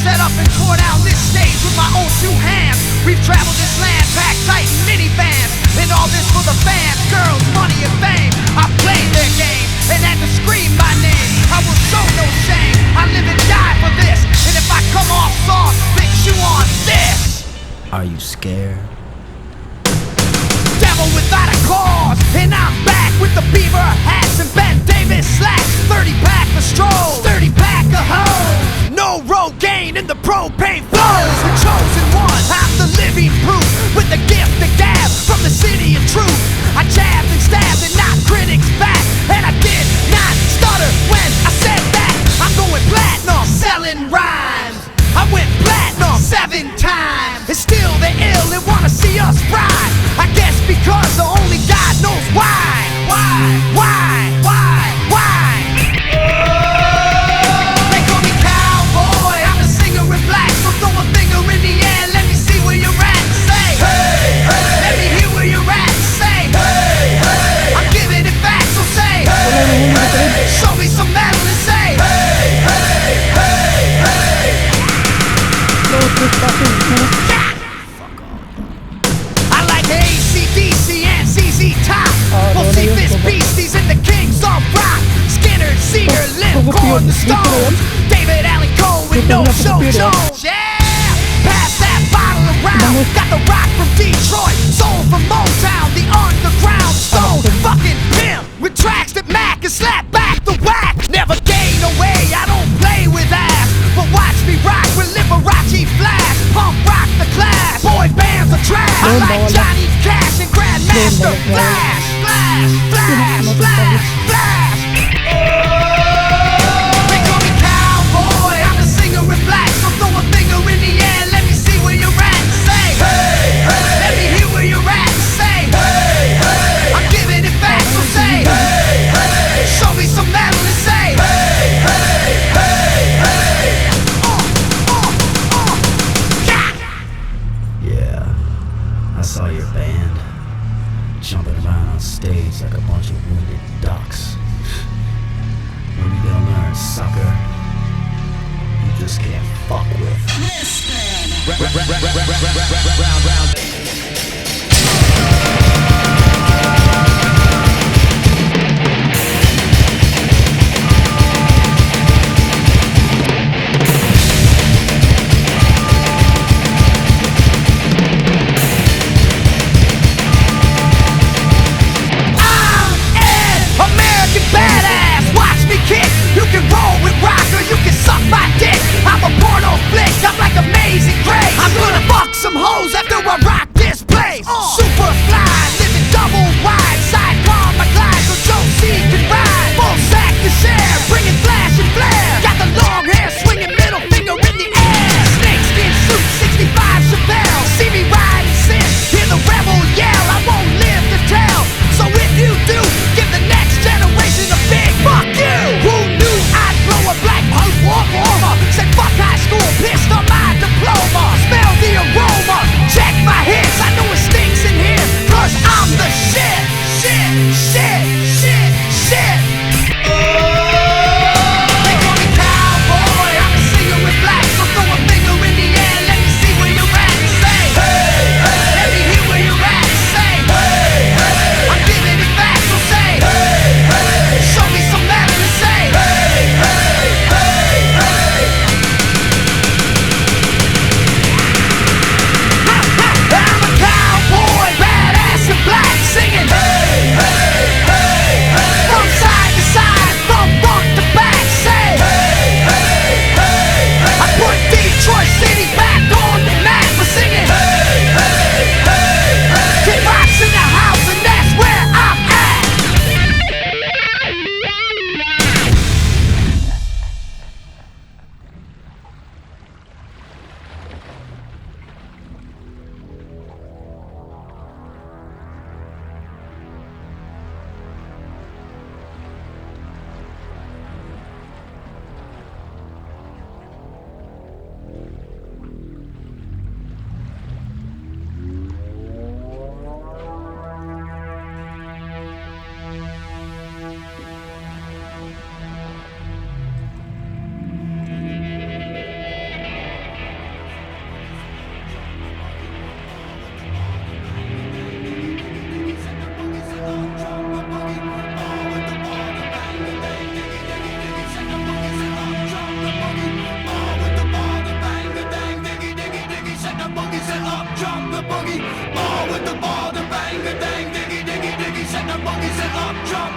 set up and tore down this stage with my own two hands. We've traveled this land, packed tight in minivans, and all this for the fans, girls, money, and fame. I played their game and had to scream my name. I will show no shame. I live and die for this, and if I come off soft, bitch, you on this. Are you scared? Devil without a cause, and I'm back with the beaver hats and Ben Davis slacks. 30-pack of strolls, 30-pack of hoes. No Rogaine in the propane flows. The chosen one, I'm the living proof, with the gift of gab from the city of truth. I jabbed and stabbed and knocked critics back, and I did not stutter when I said that. I'm going platinum, selling rhymes. I went platinum 7 times, and still they're ill and wanna see us ride. I guess because the only God knows why. They call me cowboy, I'm a singer in black, so throw a finger in the air, let me see where you're at and say, hey, hey. Let me hear where you're at and say, hey, hey. I'm giving it back, so say, hey, hey. Show me some metal and say, hey, hey, hey, hey. I like AC/DC and ZZ Top. We'll see this beasties and the Kings on rock. Skinner, Seeger, Limp, Corn, the Stones, David Allen Coe with No Show Jones. Yeah, pass that bottle around. Got the rock from Detroit, soul from Motown, the underground stone. Fucking pimp with tracks that Mac and slap back the whack. Never gain away, I don't play with ass, but watch me rock with Liberace Flash. Punk rock the class, boy bands are trash. I like Johnny Cash and Grandmaster Flash. Flash, flash, flash, flash. They call me cowboy, I'm a singer in black, so throw a finger in the air, let me see where you're at and say, hey, hey. Let me hear where you're at and say, hey, hey. I'm giving it back, so say, hey, hey. Show me some metal and say, hey, hey, hey, hey. Yeah, I saw your band jumping around on stage like a bunch of wounded ducks. Maybe they'll learn, sucker. You just can't fuck with. Badass, watch me kick. You can roll with rock or you can suck my dick. I'm a porno flick, I'm like Amazing Grace. I'm gonna fuck some hoes after I rock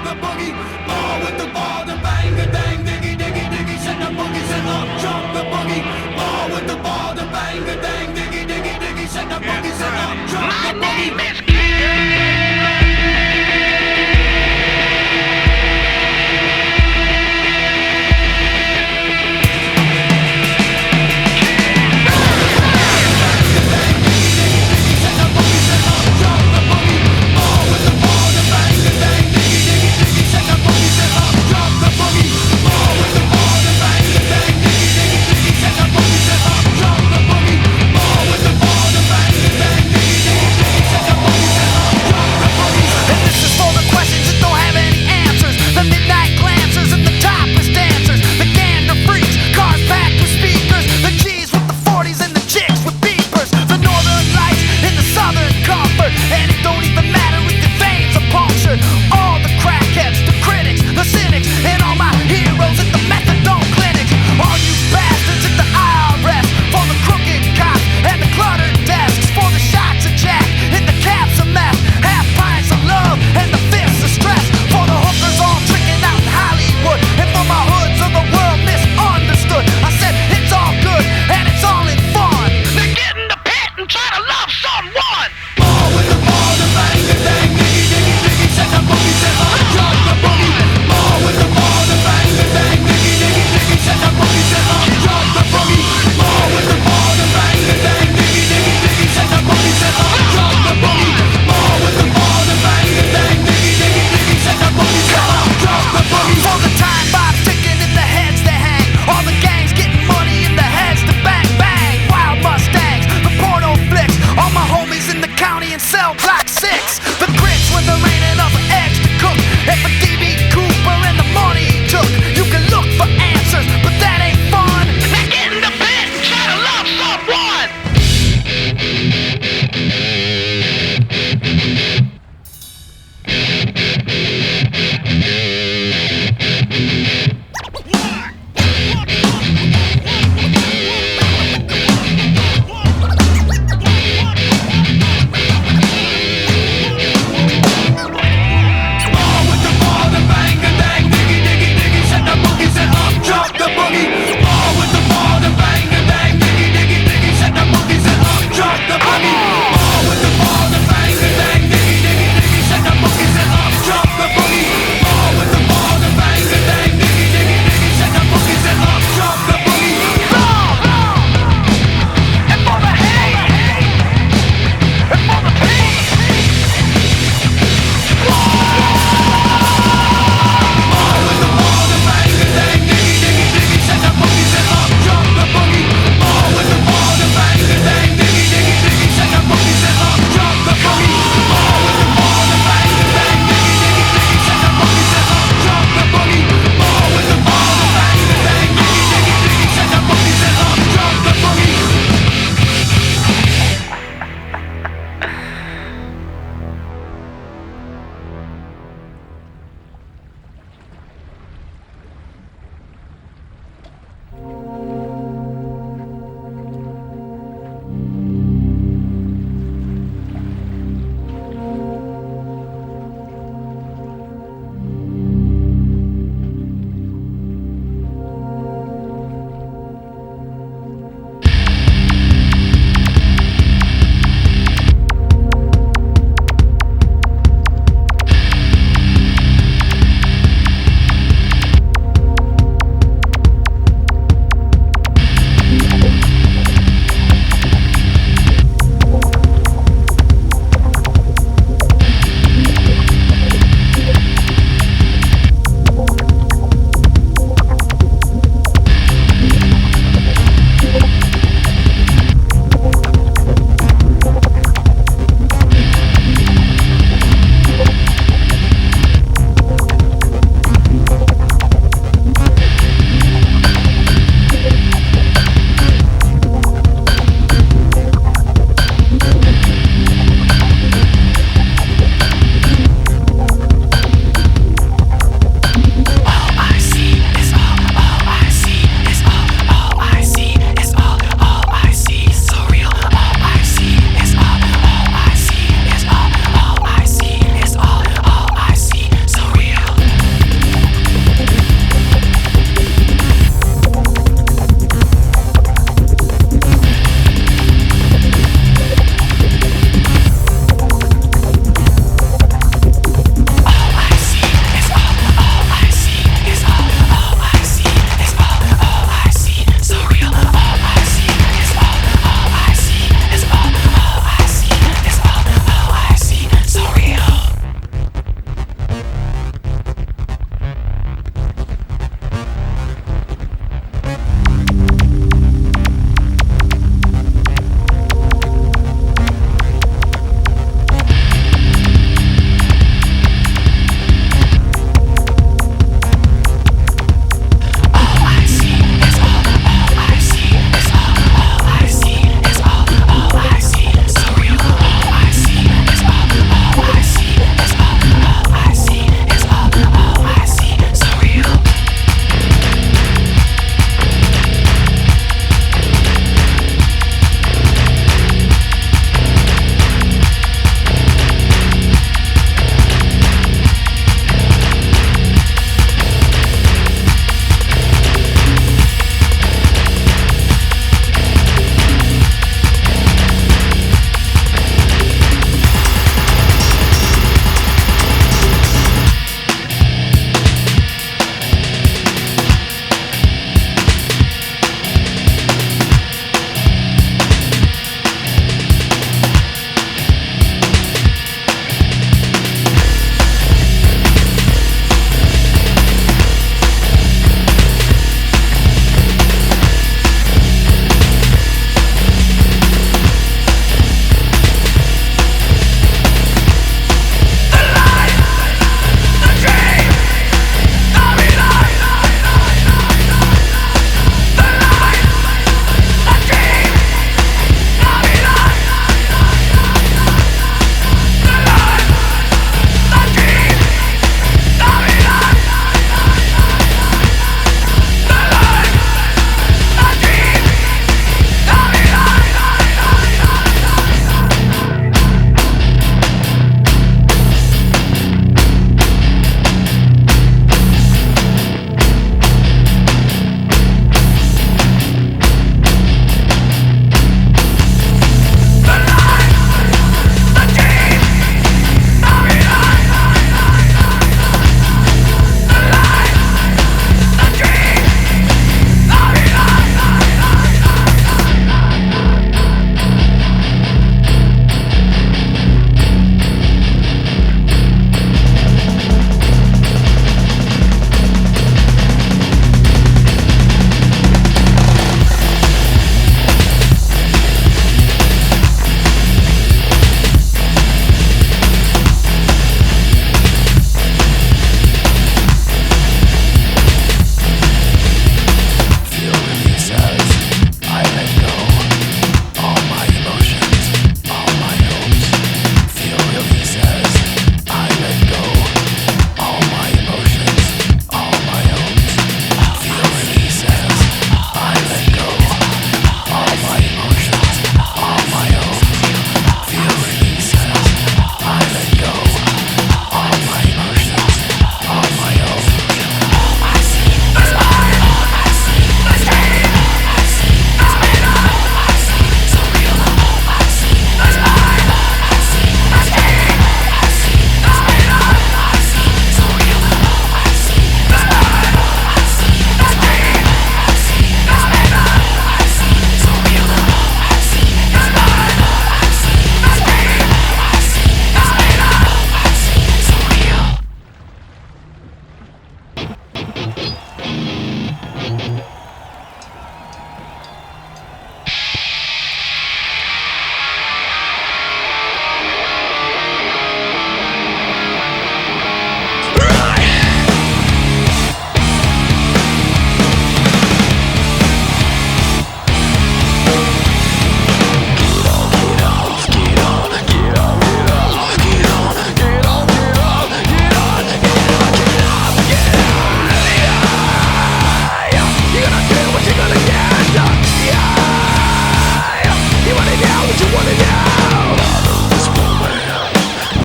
the boogie.